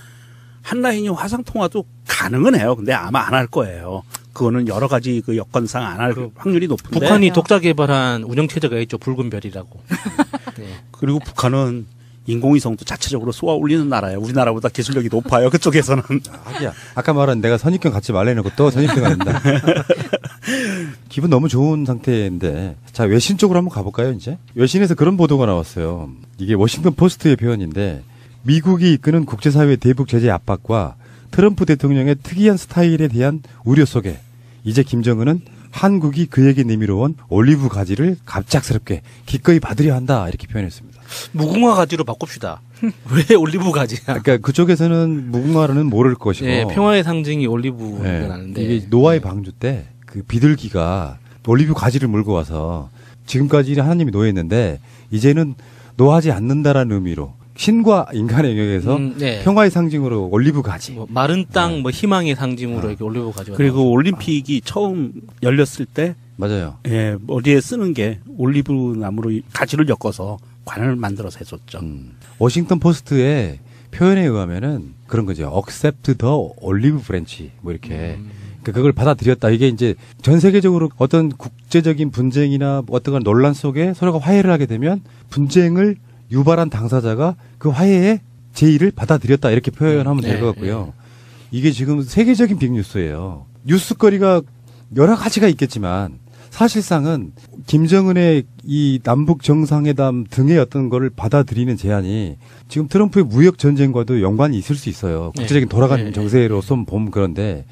한라인이 화상 통화도 가능은 해요. 근데 아마 안 할 거예요. 그거는 여러 가지 그 여건상 안 할 확률이 높은데. 북한이 독자 개발한 운영체제가 있죠. 붉은 별이라고. 그리고 북한은 인공위성도 자체적으로 쏘아 올리는 나라예요. 우리나라보다 기술력이 높아요. 그쪽에서는. 하기야. 아까 말한 내가 선입견 갖지 말래놓고 또 선입견 갖는다. 기분 너무 좋은 상태인데. 자, 외신 쪽으로 한번 가볼까요, 이제? 외신에서 그런 보도가 나왔어요. 이게 워싱턴 포스트의 표현인데 미국이 이끄는 국제사회의 대북 제재 압박과 트럼프 대통령의 특이한 스타일에 대한 우려 속에 이제 김정은은 한국이 그에게 내밀어 온 올리브 가지를 갑작스럽게 기꺼이 받으려 한다 이렇게 표현했습니다. 무궁화 가지로 바꿉시다. 왜 올리브 가지야? 그러니까 그쪽에서는 무궁화로는 모를 것이고 평화의 상징이 올리브가 나는데 이게 노아의 방주 때 그 비둘기가 올리브 가지를 물고 와서 지금까지 하나님이 노예했는데 이제는 노하지 않는다라는 의미로 신과 인간의 영역에서 평화의 상징으로 올리브 가지. 뭐 마른 땅, 뭐 희망의 상징으로 이렇게 올리브 가지가. 그리고 나오죠. 올림픽이 처음 열렸을 때, 맞아요. 머리에 쓰는 게 올리브 나무로 가지를 엮어서 관을 만들어서 해줬죠. 워싱턴 포스트의 표현에 의하면은 그런 거죠. Accept the olive branch. 뭐 이렇게. 그러니까 그걸 받아들였다. 이게 이제 전 세계적으로 어떤 국제적인 분쟁이나 어떤 논란 속에 서로가 화해를 하게 되면 분쟁을 유발한 당사자가 그 화해의 제의를 받아들였다 이렇게 표현하면 될 것 같고요. 이게 지금 세계적인 빅뉴스예요. 뉴스거리가 여러 가지가 있겠지만 사실상은 김정은의 이 남북 정상회담 등의 어떤 거를 받아들이는 제안이 지금 트럼프의 무역 전쟁과도 연관이 있을 수 있어요. 국제적인 돌아가는 정세로서 보면 그런데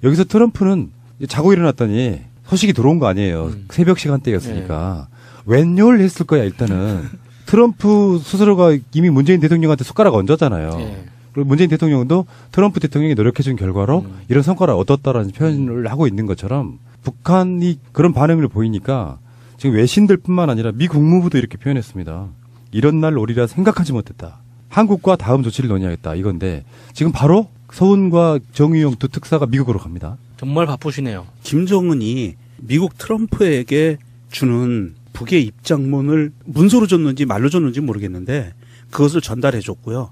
여기서 트럼프는 자고 일어났더니 소식이 들어온 거 아니에요. 새벽 시간대였으니까 웬열 했을 거야 일단은. 트럼프 스스로가 이미 문재인 대통령한테 숟가락 얹었잖아요. 그리고 문재인 대통령도 트럼프 대통령이 노력해준 결과로 이런 성과를 얻었다라는 표현을 하고 있는 것처럼 북한이 그런 반응을 보이니까 지금 외신들뿐만 아니라 미 국무부도 이렇게 표현했습니다. 이런 날 오리라 생각하지 못했다. 한국과 다음 조치를 논의하겠다 이건데 지금 바로 서훈과 정의용 두 특사가 미국으로 갑니다. 정말 바쁘시네요. 김정은이 미국 트럼프에게 주는 북의 입장문을 문서로 줬는지 말로 줬는지 모르겠는데 그것을 전달해 줬고요.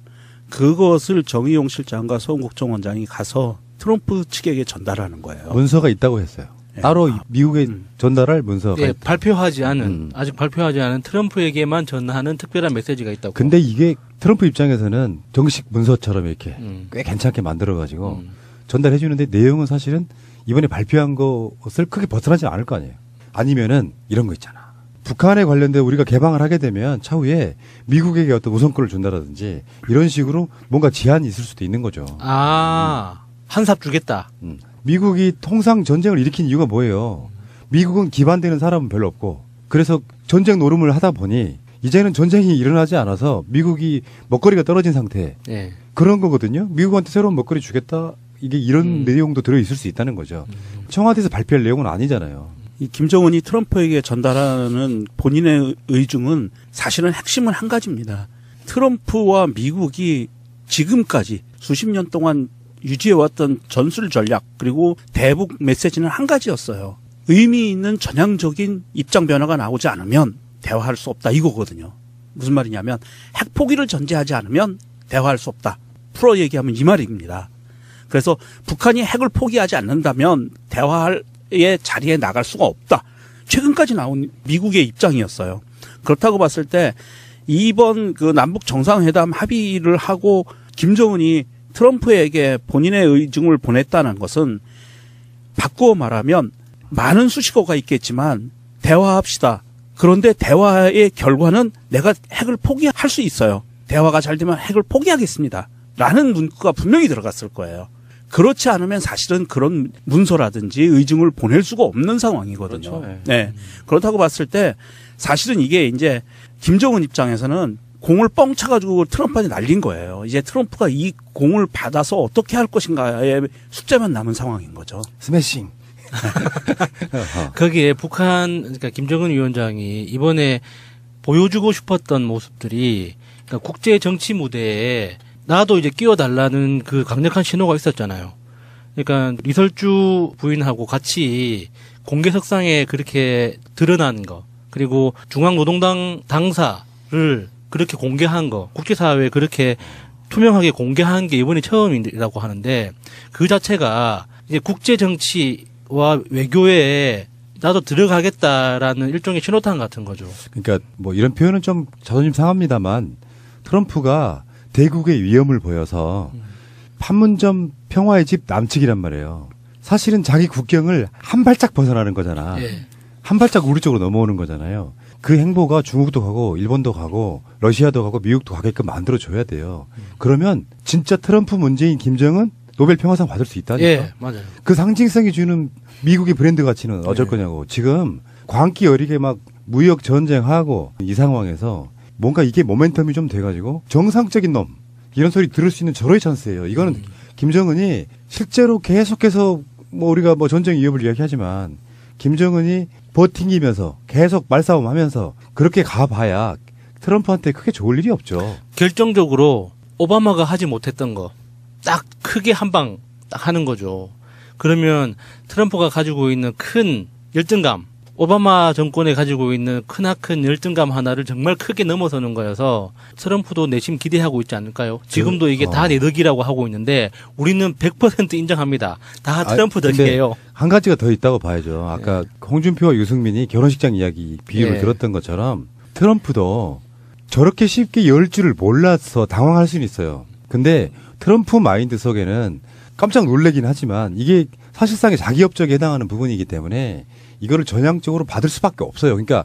그것을 정의용 실장과 서훈 국정원장이 가서 트럼프 측에게 전달하는 거예요. 문서가 있다고 했어요. 따로 미국에 전달할 문서가 있다. 발표하지 않은 아직 발표하지 않은 트럼프에게만 전하는 특별한 메시지가 있다고. 근데 이게 트럼프 입장에서는 정식 문서처럼 이렇게 꽤 괜찮게 만들어가지고 전달해 주는데 내용은 사실은 이번에 발표한 것을 크게 벗어나지 않을 거 아니에요. 아니면은 이런 거 있잖아. 북한에 관련된 우리가 개방을 하게 되면 차후에 미국에게 어떤 우선권을 준다라든지 이런 식으로 뭔가 제한이 있을 수도 있는 거죠. 한삽 주겠다. 미국이 통상 전쟁을 일으킨 이유가 뭐예요? 미국은 기반되는 사람은 별로 없고 그래서 전쟁 노름을 하다 보니 이제는 전쟁이 일어나지 않아서 미국이 먹거리가 떨어진 상태. 그런 거거든요. 미국한테 새로운 먹거리 주겠다. 이게 이런 내용도 들어있을 수 있다는 거죠. 청와대에서 발표할 내용은 아니잖아요. 이 김정은이 트럼프에게 전달하는 본인의 의중은 사실은 핵심은 한 가지입니다. 트럼프와 미국이 지금까지 수십 년 동안 유지해왔던 전술 전략 그리고 대북 메시지는 한 가지였어요. 의미 있는 전향적인 입장 변화가 나오지 않으면 대화할 수 없다 이거거든요. 무슨 말이냐면 핵 포기를 전제하지 않으면 대화할 수 없다. 풀어 얘기하면 이 말입니다. 그래서 북한이 핵을 포기하지 않는다면 대화의 자리에 나갈 수가 없다. 최근까지 나온 미국의 입장이었어요. 그렇다고 봤을 때 이번 그 남북 정상회담 합의를 하고 김정은이 트럼프에게 본인의 의중을 보냈다는 것은 바꾸어 말하면 많은 수식어가 있겠지만 대화합시다. 그런데 대화의 결과는 내가 핵을 포기할 수 있어요. 대화가 잘 되면 핵을 포기하겠습니다. 라는 문구가 분명히 들어갔을 거예요. 그렇지 않으면 사실은 그런 문서라든지 의중을 보낼 수가 없는 상황이거든요. 그렇죠. 네. 그렇다고 봤을 때 사실은 이게 이제 김정은 입장에서는 공을 뻥 차가지고 트럼프한테 날린 거예요. 이제 트럼프가 이 공을 받아서 어떻게 할 것인가의 숙제만 남은 상황인 거죠. 스매싱. 거기에 북한, 그러니까 김정은 위원장이 이번에 보여주고 싶었던 모습들이 그러니까 국제 정치 무대에 나도 이제 끼워달라는 그 강력한 신호가 있었잖아요. 그러니까 리설주 부인하고 같이 공개석상에 그렇게 드러난 거, 그리고 중앙노동당 당사를 그렇게 공개한 거, 국제사회에 그렇게 투명하게 공개한 게 이번이 처음이라고 하는데 그 자체가 이제 국제 정치와 외교에 나도 들어가겠다라는 일종의 신호탄 같은 거죠. 그러니까 뭐 이런 표현은 좀 자존심 상합니다만 트럼프가 대국의 위험을 보여서 판문점 평화의 집 남측이란 말이에요. 사실은 자기 국경을 한 발짝 벗어나는 거잖아. 예. 한 발짝 우리 쪽으로 넘어오는 거잖아요. 그 행보가 중국도 가고 일본도 가고 러시아도 가고 미국도 가게끔 만들어줘야 돼요. 그러면 진짜 트럼프, 문재인, 김정은 노벨 평화상 받을 수 있다니까. 예, 맞아요. 그 상징성이 주는 미국의 브랜드 가치는 어쩔 거냐고. 지금 광기 어리게 막 무역 전쟁하고 이 상황에서 뭔가 이게 모멘텀이 좀 돼가지고 정상적인 놈 이런 소리 들을 수 있는 절호의 찬스예요. 이거는 김정은이 실제로 계속해서 뭐 우리가 뭐 전쟁 위협을 이야기하지만 김정은이 버팅기면서 계속 말싸움하면서 그렇게 가봐야 트럼프한테 크게 좋을 일이 없죠. 결정적으로 오바마가 하지 못했던 거 딱 크게 한 방 딱 하는 거죠. 그러면 트럼프가 가지고 있는 큰 열등감, 오바마 정권에 가지고 있는 크나큰 열등감 하나를 정말 크게 넘어서는 거여서 트럼프도 내심 기대하고 있지 않을까요? 지금도 이게 다 내 덕이라고 하고 있는데 우리는 100% 인정합니다. 다 트럼프 덕이에요. 한 가지가 더 있다고 봐야죠. 아까 홍준표와 유승민이 결혼식장 이야기 비유를 들었던 것처럼 트럼프도 저렇게 쉽게 열 줄을 몰라서 당황할 수는 있어요. 근데 트럼프 마인드 속에는 깜짝 놀라긴 하지만 이게 사실상의 자기 업적에 해당하는 부분이기 때문에 이거를 전향적으로 받을 수밖에 없어요. 그러니까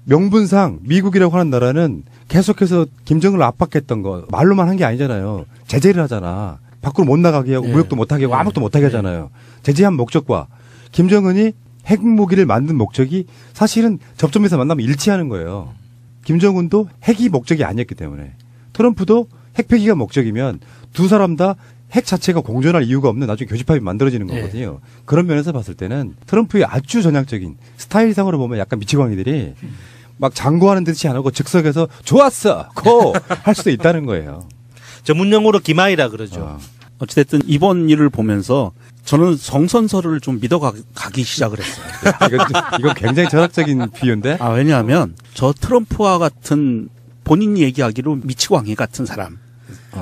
명분상 미국이라고 하는 나라는 계속해서 김정은을 압박했던 거 말로만 한 게 아니잖아요. 제재를 하잖아. 밖으로 못 나가게 하고 무역도 못하게 하고 아무것도 못하게 하잖아요. 제재한 목적과 김정은이 핵무기를 만든 목적이 사실은 접점에서 만나면 일치하는 거예요. 김정은도 핵이 목적이 아니었기 때문에 트럼프도 핵폐기가 목적이면 두 사람 다 핵 자체가 공존할 이유가 없는 나중에 교집합이 만들어지는 거거든요. 그런 면에서 봤을 때는 트럼프의 아주 전향적인 스타일상으로 보면 약간 미치광이들이 막 장구하는 듯이 안 하고 즉석에서 좋았어! 고! 할 수도 있다는 거예요. 전문용어로 기마이라 그러죠. 어찌됐든 이번 일을 보면서 저는 성선설을 좀 믿어가기 시작을 했어요. 이건 굉장히 철학적인 비유인데? 왜냐하면 저 트럼프와 같은 본인이 얘기하기로 미치광이 같은 사람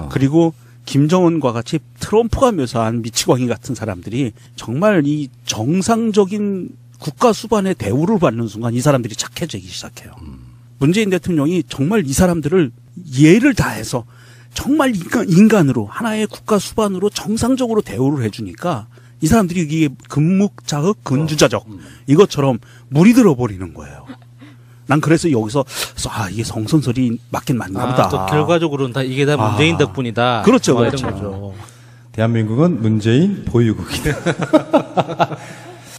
그리고 김정은과 같이 트럼프가 묘사한 미치광이 같은 사람들이 정말 이 정상적인 국가 수반의 대우를 받는 순간 이 사람들이 착해지기 시작해요. 문재인 대통령이 정말 이 사람들을 예를 다해서 정말 인간으로 하나의 국가 수반으로 정상적으로 대우를 해주니까 이 사람들이 이게 근묵자흑 근주자적 이것처럼 물이 들어버리는 거예요. 난 그래서 여기서 이게 성선설이 맞긴 맞나 보다. 또 결과적으로는 다 이게 다 문재인 덕분이다. 그렇죠, 이런 그렇죠. 거죠. 대한민국은 문재인 보유국이다.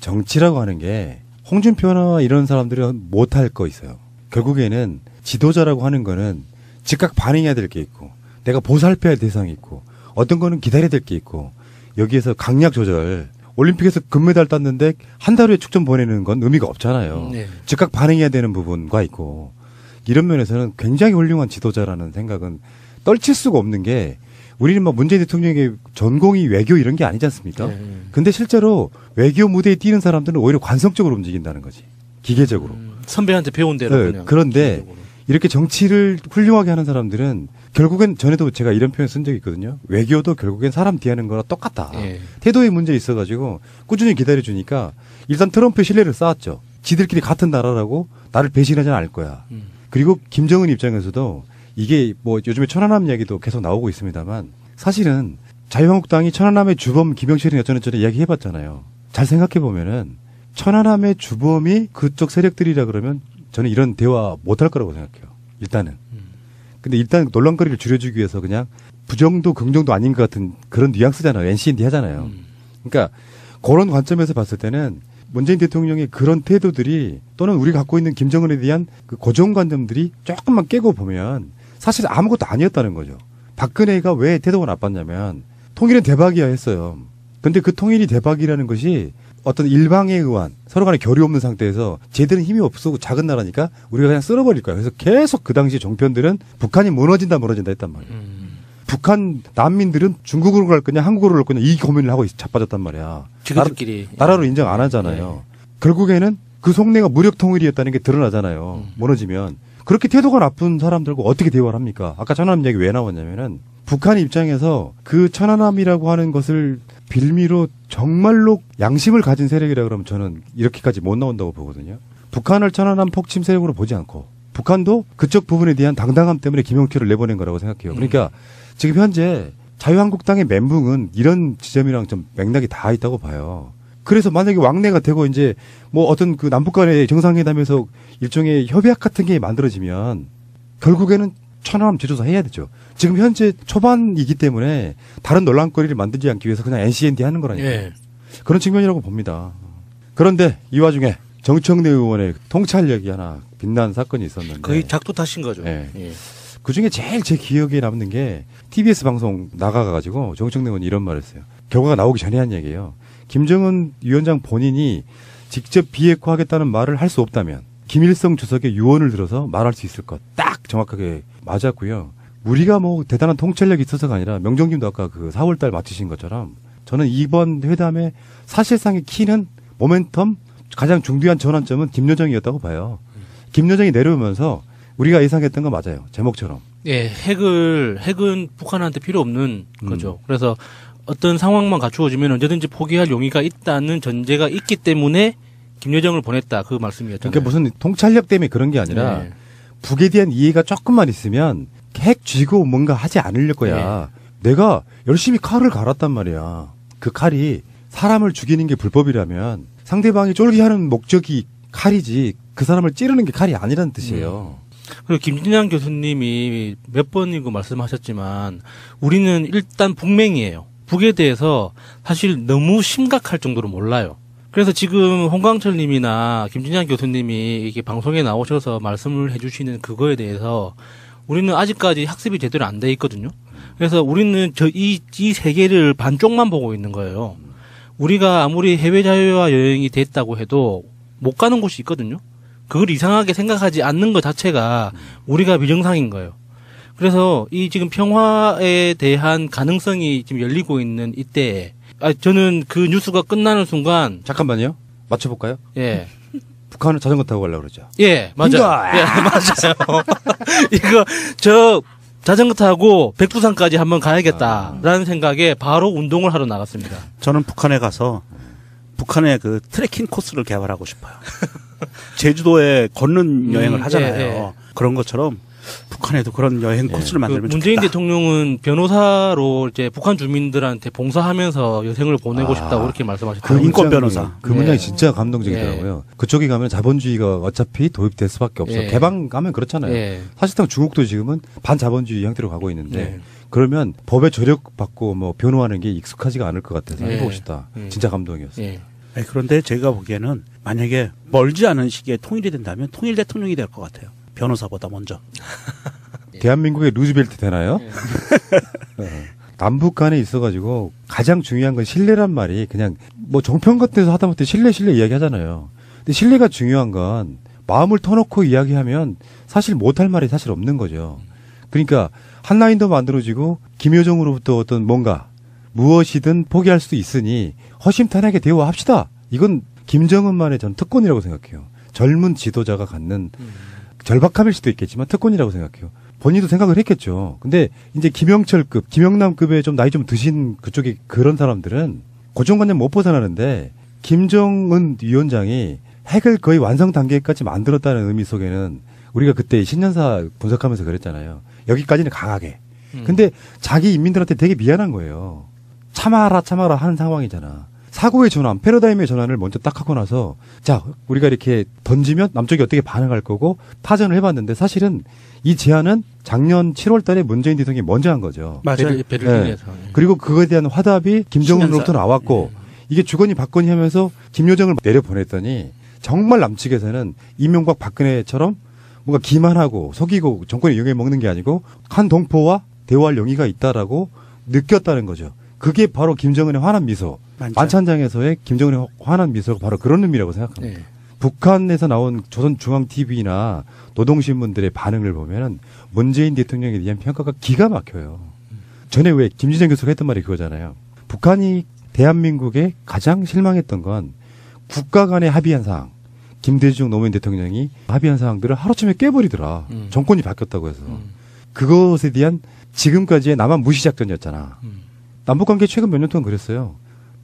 정치라고 하는 게 홍준표나 이런 사람들은 못할 거 있어요. 결국에는 지도자라고 하는 거는 즉각 반응해야 될 게 있고 내가 보살펴야 할 대상이 있고 어떤 거는 기다려야 될 게 있고 여기에서 강약 조절 올림픽에서 금메달 땄는데 한 달 후에 축전 보내는 건 의미가 없잖아요. 네. 즉각 반응해야 되는 부분과 있고 이런 면에서는 굉장히 훌륭한 지도자라는 생각은 떨칠 수가 없는 게 우리는 뭐 문재인 대통령의 전공이 외교 이런 게 아니지 않습니까? 네. 근데 실제로 외교 무대에 뛰는 사람들은 오히려 관성적으로 움직인다는 거지. 기계적으로. 선배한테 배운 대로 네, 그냥. 그런데 기계적으로. 이렇게 정치를 훌륭하게 하는 사람들은 결국엔 전에도 제가 이런 표현 쓴 적이 있거든요. 외교도 결국엔 사람 대하는 거랑 똑같다. 예. 태도에 문제 있어가지고 꾸준히 기다려주니까 일단 트럼프의 신뢰를 쌓았죠. 지들끼리 같은 나라라고 나를 배신하지는 않을 거야. 그리고 김정은 입장에서도 이게 뭐 요즘에 천안함 이야기도 계속 나오고 있습니다만 사실은 자유한국당이 천안함의 주범 김영철이 어쩌고저쩌고 이야기해봤잖아요. 잘 생각해보면은 천안함의 주범이 그쪽 세력들이라 그러면 저는 이런 대화 못할 거라고 생각해요. 일단은. 근데 일단 논란거리를 줄여주기 위해서 그냥 부정도 긍정도 아닌 것 같은 그런 뉘앙스잖아요. NCND 하잖아요. 그러니까 그런 관점에서 봤을 때는 문재인 대통령의 그런 태도들이 또는 우리가 갖고 있는 김정은에 대한 그 고정관념들이 조금만 깨고 보면 사실 아무것도 아니었다는 거죠. 박근혜가 왜 태도가 나빴냐면 통일은 대박이야 했어요. 근데 그 통일이 대박이라는 것이 어떤 일방에 의한 서로 간에 결이 없는 상태에서 쟤들은 힘이 없고 작은 나라니까 우리가 그냥 쓸어버릴 거야. 그래서 계속 그 당시 정편들은 북한이 무너진다 했단 말이에요. 북한 난민들은 중국으로 갈 거냐 한국으로 갈 거냐 이 고민을 하고 자빠졌단 말이야. 지그들끼리 나라로 인정 안 하잖아요. 결국에는 그 속내가 무력 통일이었다는 게 드러나잖아요. 무너지면. 그렇게 태도가 나쁜 사람들과 어떻게 대화를 합니까? 아까 천안함 얘기 왜 나왔냐면은 북한 입장에서 그 천안함이라고 하는 것을 빌미로 정말로 양심을 가진 세력이라 그러면 저는 이렇게까지 못 나온다고 보거든요. 북한을 천안함 폭침 세력으로 보지 않고 북한도 그쪽 부분에 대한 당당함 때문에 김영철을 내보낸 거라고 생각해요. 그러니까 지금 현재 자유한국당의 멘붕은 이런 지점이랑 좀 맥락이 다 있다고 봐요. 그래서 만약에 왕래가 되고 이제 뭐 어떤 그 남북 간의 정상회담에서 일종의 협약 같은 게 만들어지면 결국에는 천안함 재조사 해야 되죠. 지금 현재 초반이기 때문에 다른 논란거리를 만들지 않기 위해서 그냥 NCND 하는 거라니까요. 예. 그런 측면이라고 봅니다. 그런데 이 와중에 정청래 의원의 통찰력이 하나 빛난 사건이 있었는데 거의 작두 타신 거죠. 네. 예. 그중에 제일 제 기억에 남는 게 TBS 방송 나가가지고 정청래 의원이 이런 말을 했어요. 결과가 나오기 전에 한 얘기예요. 김정은 위원장 본인이 직접 비핵화하겠다는 말을 할 수 없다면 김일성 주석의 유언을 들어서 말할 수 있을 것. 딱 정확하게 맞았고요. 우리가 뭐 대단한 통찰력이 있어서가 아니라 명정님도 아까 그 4월달 맞추신 것처럼 저는 이번 회담의 사실상의 키는 모멘텀 가장 중요한 전환점은 김여정이었다고 봐요. 김여정이 내려오면서 우리가 예상했던 건 맞아요. 제목처럼. 예, 핵은 북한한테 필요 없는 거죠. 그래서 어떤 상황만 갖추어지면 언제든지 포기할 용의가 있다는 전제가 있기 때문에 김여정을 보냈다. 그 말씀이었잖아요. 그러니까 무슨 통찰력 때문에 그런 게 아니라 네. 북에 대한 이해가 조금만 있으면 핵 쥐고 뭔가 하지 않을 거야. 내가 열심히 칼을 갈았단 말이야. 그 칼이 사람을 죽이는 게 불법이라면 상대방이 쫄기하는 목적이 칼이지 그 사람을 찌르는 게 칼이 아니라는 뜻이에요. 그리고 김진양 교수님이 몇 번이고 말씀하셨지만 우리는 일단 북맹이에요. 북에 대해서 사실 너무 심각할 정도로 몰라요. 그래서 지금 홍광철 님이나 김진양 교수님이 이렇게 방송에 나오셔서 말씀을 해주시는 그거에 대해서 우리는 아직까지 학습이 제대로 안 돼 있거든요. 그래서 우리는 이 세계를 반쪽만 보고 있는 거예요. 우리가 아무리 해외 자유화 여행이 됐다고 해도 못 가는 곳이 있거든요. 그걸 이상하게 생각하지 않는 것 자체가 우리가 비정상인 거예요. 그래서 이 지금 평화에 대한 가능성이 지금 열리고 있는 이때, 저는 그 뉴스가 끝나는 순간. 잠깐만요. 맞춰볼까요? 예. 북한은 자전거 타고 가려고 그러죠. 예, 맞아요. 예, 맞아요. 이거, 자전거 타고 백두산까지 한번 가야겠다라는 생각에 바로 운동을 하러 나갔습니다. 저는 북한에 가서 북한의 그 트레킹 코스를 개발하고 싶어요. 제주도에 걷는 여행을 하잖아요. 예. 그런 것처럼 북한에도 그런 여행 코스를 만들면 좋겠다. 문재인 대통령은 변호사로 이제 북한 주민들한테 봉사하면서 여행을 보내고 싶다고 그렇게 말씀하셨어요. 그 인권 변호사. 그 문장이 진짜 감동적이더라고요. 그쪽에 가면 자본주의가 어차피 도입될 수밖에 없어요. 개방 가면 그렇잖아요. 사실상 중국도 지금은 반자본주의 형태로 가고 있는데 그러면 법에 저력받고 뭐 변호하는 게 익숙하지가 않을 것 같아서 해보고 싶다. 진짜 감동이었어요. 네, 그런데 제가 보기에는 만약에 멀지 않은 시기에 통일이 된다면 통일 대통령이 될 것 같아요. 변호사보다 먼저. 대한민국의 루즈벨트 되나요? 남북 간에 있어가지고 가장 중요한 건 신뢰란 말이 그냥 뭐 정평 같은 데서 하다못해 신뢰 이야기 하잖아요. 근데 신뢰가 중요한 건 마음을 터놓고 이야기하면 사실 못할 말이 사실 없는 거죠. 그러니까 한라인도 만들어지고 김여정으로부터 어떤 뭔가 무엇이든 포기할 수 있으니 허심탄회하게 대화합시다. 이건 김정은만의 전 특권이라고 생각해요. 젊은 지도자가 갖는 절박함일 수도 있겠지만 특권이라고 생각해요. 본인도 생각을 했겠죠. 근데 이제 김영철급, 김영남급의 좀 나이 좀 드신 그쪽에 그런 사람들은 고정관념 못 벗어나는데 김정은 위원장이 핵을 거의 완성 단계까지 만들었다는 의미 속에는 우리가 그때 신년사 분석하면서 그랬잖아요. 여기까지는 강하게. 근데 자기 인민들한테 되게 미안한 거예요. 참아라 하는 상황이잖아. 사고의 전환, 패러다임의 전환을 먼저 딱 하고 나서 자, 우리가 이렇게 던지면 남쪽이 어떻게 반응할 거고 파전을 해봤는데 사실은 이 제안은 작년 7월 달에 문재인 대통령이 먼저 한 거죠. 맞아요. 베를린에서. 네. 그리고 그거에 대한 화답이 김정은으로부터 나왔고 이게 주거니 받거니 하면서 김요정을 내려보냈더니 정말 남측에서는 이명박 박근혜처럼 뭔가 기만하고 속이고 정권에 이용해 먹는 게 아니고 한 동포와 대화할 용의가 있다라고 느꼈다는 거죠. 그게 바로 김정은의 환한 미소. 만찬장에서의 김정은의 환한 미소가 바로 그런 의미라고 생각합니다. 네. 북한에서 나온 조선중앙TV나 노동신문들의 반응을 보면 문재인 대통령에 대한 평가가 기가 막혀요. 전에 왜 김진영 교수가 했던 말이 그거잖아요. 북한이 대한민국에 가장 실망했던 건 국가 간에 합의한 사항. 김대중 노무현 대통령이 합의한 사항들을 하루쯤에 깨버리더라. 정권이 바뀌었다고 해서. 그것에 대한 지금까지의 남한 무시작전이었잖아. 남북관계 최근 몇 년 동안 그랬어요.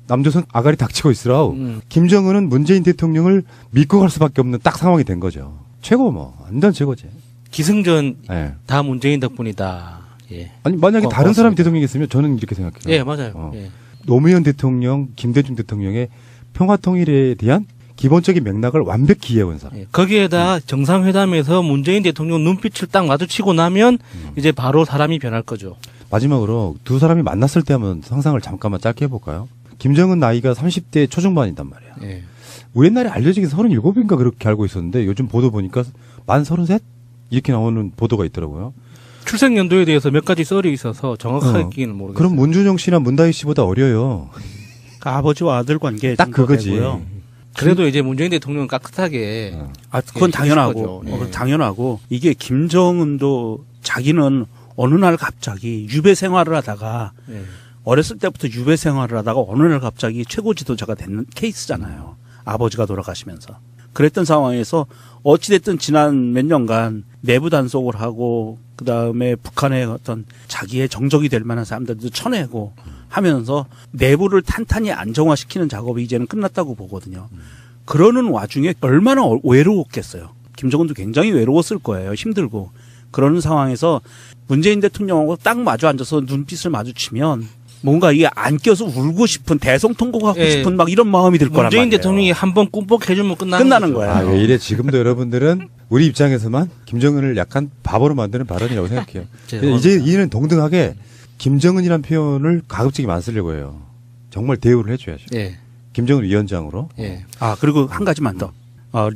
남조선 아가리 닥치고 있으라. 김정은은 문재인 대통령을 믿고 갈 수밖에 없는 딱 상황이 된 거죠. 최고 완전 최고지. 기승전 네. 다 문재인 덕분이다. 예. 아니 만약에 다른 사람이 대통령이었으면 저는 이렇게 생각해요. 예, 맞아요. 예. 노무현 대통령, 김대중 대통령의 평화통일에 대한 기본적인 맥락을 완벽히 이해해온 사람. 예. 거기에다 정상회담에서 문재인 대통령 눈빛을 딱 마주치고 나면 이제 바로 사람이 변할 거죠. 마지막으로 두 사람이 만났을 때 한번 상상을 잠깐만 짧게 해볼까요? 김정은 나이가 30대 초중반이단 말이야. 예. 우리 옛날에 알려지긴 37인가 그렇게 알고 있었는데 요즘 보도 보니까 만 33? 이렇게 나오는 보도가 있더라고요. 출생 연도에 대해서 몇 가지 썰이 있어서 정확하게는 모르겠어요. 그럼 문준용 씨나 문다희 씨보다 어려요. 그 아버지와 아들 관계 딱 그거지. 되고요. 그래도 이제 문재인 대통령은 깍듯하게. 그건 당연하고. 예. 당연하고. 이게 김정은도 자기는 어느 날 갑자기 유배 생활을 하다가 예. 어렸을 때부터 유배 생활을 하다가 어느 날 갑자기 최고 지도자가 되는 케이스잖아요. 아버지가 돌아가시면서. 그랬던 상황에서 어찌됐든 지난 몇 년간 내부 단속을 하고 그다음에 북한의 어떤 자기의 정적이 될 만한 사람들도 쳐내고 하면서 내부를 탄탄히 안정화시키는 작업이 이제는 끝났다고 보거든요. 그러는 와중에 얼마나 외로웠겠어요. 김정은도 굉장히 외로웠을 거예요. 힘들고. 그러는 상황에서 문재인 대통령하고 딱 마주 앉아서 눈빛을 마주치면 뭔가 이게 안 껴서 울고 싶은 대성통곡하고 예. 싶은 막 이런 마음이 들 거란 말이에요. 문재인 대통령이 한번 꿈뻑해주면 끝나는 거예요. 아, 왜 이래 지금도 여러분들은 우리 입장에서만 김정은을 약간 바보로 만드는 발언이라고 생각해요. 이제 이는 동등하게 김정은이라는 표현을 가급적이면 안 쓰려고 해요. 정말 대우를 해줘야죠. 예. 김정은 위원장으로. 예. 아 그리고 한 가지만 더.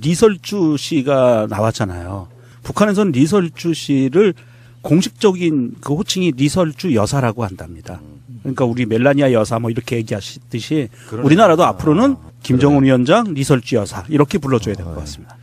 리설주 씨가 나왔잖아요. 북한에서는 리설주 씨를 공식적인 그 호칭이 리설주 여사라고 한답니다. 그러니까 우리 멜라니아 여사 뭐 이렇게 얘기하시듯이 우리나라도 앞으로는 김정은 위원장 리설주 여사 이렇게 불러줘야 될 것 같습니다.